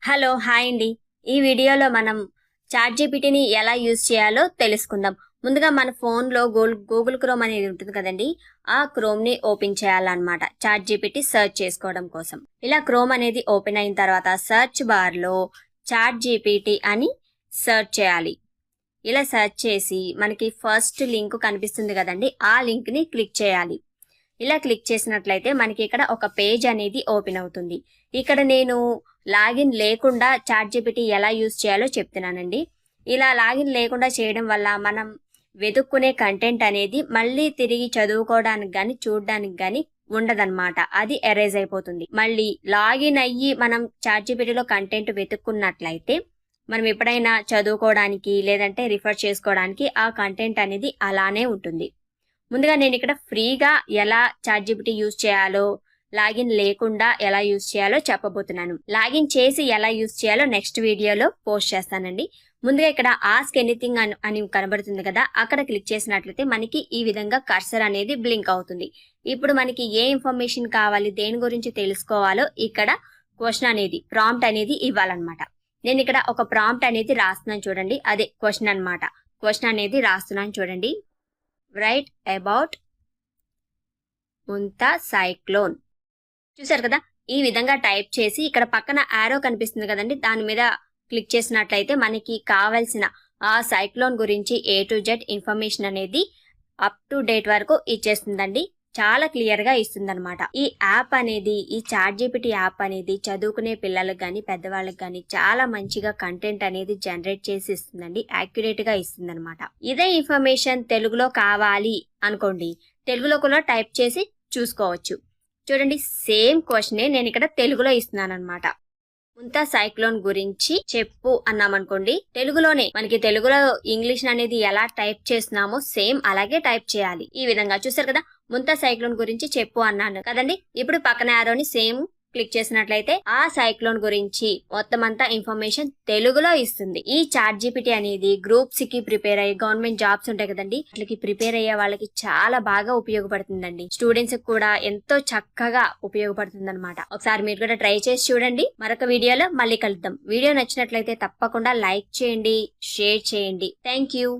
Hello hi అండి. ఈ వీడియోలో మనం చాట్‌జీపీటీని ఎలా యూజ్ చేయాలో తెలుసుకుందాం. ముందుగా మన ఫోన్‌లో గూగుల్ క్రోమ్ అనేది ఉంటుంది కదండీ! ఆ క్రోమ్‌ని ఓపెన్ చేయాలన్నమాట. చాట్‌జీపీటీ సెర్చ్ చేసుకోవడం కోసం. ఇలా క్రోమ్ అనేది ఓపెన్ అయిన తర్వాత సెర్చ్ బార్‌లో చాట్‌జీపీటీ అని సెర్చ్ చేయాలి. ఇలా సెర్చ్ చేసి మనకి ఫస్ట్ లింక్ కనిపిస్తుంది కదండీ! ఆ లింక్‌ని క్లిక్ చేయాలి. ఇలా క్లిక్ చేసినట్లయితే మనకి ఇక్కడ ఒక పేజ్ అనేది ఓపెన్ అవుతుంది. ఇక్కడ నేను లాగిన్ లేకుండా చాట్‌జీపీటీ ఎలా యూజ్ చేయాలో చెప్తున్నానండి. ఇలా లాగిన్ లేకుండా చేయడం వల్ల మనం వెతుక్కునే కంటెంట్ అనేది మళ్ళీ తిరిగి చదువుకోవడానికి గాని, చూడడానికి గాని ఉండదన్నమాట. అది ఎరేజ్ అయిపోతుంది. మళ్ళీ లాగిన్ అయ్యి మనం చాట్‌జీపీటీలో కంటెంట్ వెతుక్కున్నట్లయితే మనం ఎప్పుడైనా చదువుకోవడానికి లేదంటే రిఫర్ చేసుకోవడానికి ఆ కంటెంట్ అనేది అలానే ఉంటుంది. ముందుగా నేను ఇక్కడ ఫ్రీగా ఎలా చాట్‌జీపీటీ యూజ్ చేయాలో, లాగిన్ లేకుండా ఎలా యూజ్ చేయాలో చెప్పబోతున్నాను. లాగిన్ చేసి ఎలా యూజ్ చేయాలో నెక్స్ట్ వీడియోలో పోస్ట్ చేస్తానండి. ముందుగా ఇక్కడ ఆస్క్ ఎనీథింగ్ అని కనబడుతుంది కదా! అక్కడ క్లిక్ చేసినట్లయితే మనకి ఈ విధంగా కర్సర్ అనేది బ్లింక్ అవుతుంది. ఇప్పుడు మనకి ఏ ఇన్ఫర్మేషన్ కావాలి, దేని గురించి తెలుసుకోవాలో ఇక్కడ క్వెషన్ అనేది, ప్రాంప్ట్ అనేది ఇవ్వాలన్నమాట. నేను ఇక్కడ ఒక ప్రాంప్ట్ అనేది రాస్తున్నాను చూడండి. అదే క్వెషన్ అన్నమాట. క్వెషన్ అనేది రాస్తున్నాను చూడండి. Write about Montha cyclone. చూసారు కదా! ఈ విధంగా టైప్ చేసి ఇక్కడ పక్కన యారో కనిపిస్తుంది కదండి, దాని మీద క్లిక్ చేసినట్లయితే మనకి కావాల్సిన ఆ సైక్లోన్ గురించి ఏ టు జెడ్ ఇన్ఫర్మేషన్ అనేది అప్ టు డేట్ వరకు ఇచ్చేస్తుందండి. చాలా క్లియర్ గా ఇస్తుందన్నమాట. ఈ యాప్ అనేది, ఈ చాట్‌జీపీటీ యాప్ అనేది చదువుకునే పిల్లలకు గాని, పెద్దవాళ్ళకి గాని చాలా మంచిగా కంటెంట్ అనేది జనరేట్ చేసి ఇస్తుందండి. యాక్యురేట్ గా ఇస్తుందన్నమాట. ఇదే ఇన్ఫర్మేషన్ తెలుగులో కావాలి అనుకోండి, తెలుగులో కూడా టైప్ చేసి చూసుకోవచ్చు. చూడండి, సేమ్ క్వశ్చనే నేను ఇక్కడ తెలుగులో ఇస్తున్నాను అనమాట. ముంతా సైక్లోన్ గురించి చెప్పు అన్నామనుకోండి, తెలుగులోనే మనకి తెలుగులో ఇంగ్లీష్ అనేది ఎలా టైప్ చేస్తున్నామో సేమ్ అలాగే టైప్ చేయాలి. ఈ విధంగా చూసారు కదా, ముంతా సైక్లోన్ గురించి చెప్పు అన్నాను కదండి. ఇప్పుడు పక్కన యారోని సేమ్ క్లిక్ చేసినట్లయితే ఆ సైక్లోన్ గురించి మొత్తం అంతా ఇన్ఫర్మేషన్ తెలుగులో ఇస్తుంది. ఈ చాట్‌జీపీటీ అనేది గ్రూప్స్ కి ప్రిపేర్ అయ్యి గవర్నమెంట్ జాబ్స్ ఉంటాయి కదండి, వాటికి ప్రిపేర్ అయ్యే వాళ్ళకి చాలా బాగా ఉపయోగపడుతుందండి. స్టూడెంట్స్ కూడా ఎంతో చక్కగా ఉపయోగపడుతుంది అనమాట. ఒకసారి మీరు కూడా ట్రై చేసి చూడండి. మరొక వీడియోలో మళ్ళీ కలుద్దాం. వీడియో నచ్చినట్లయితే తప్పకుండా లైక్ చేయండి, షేర్ చేయండి. Thank you.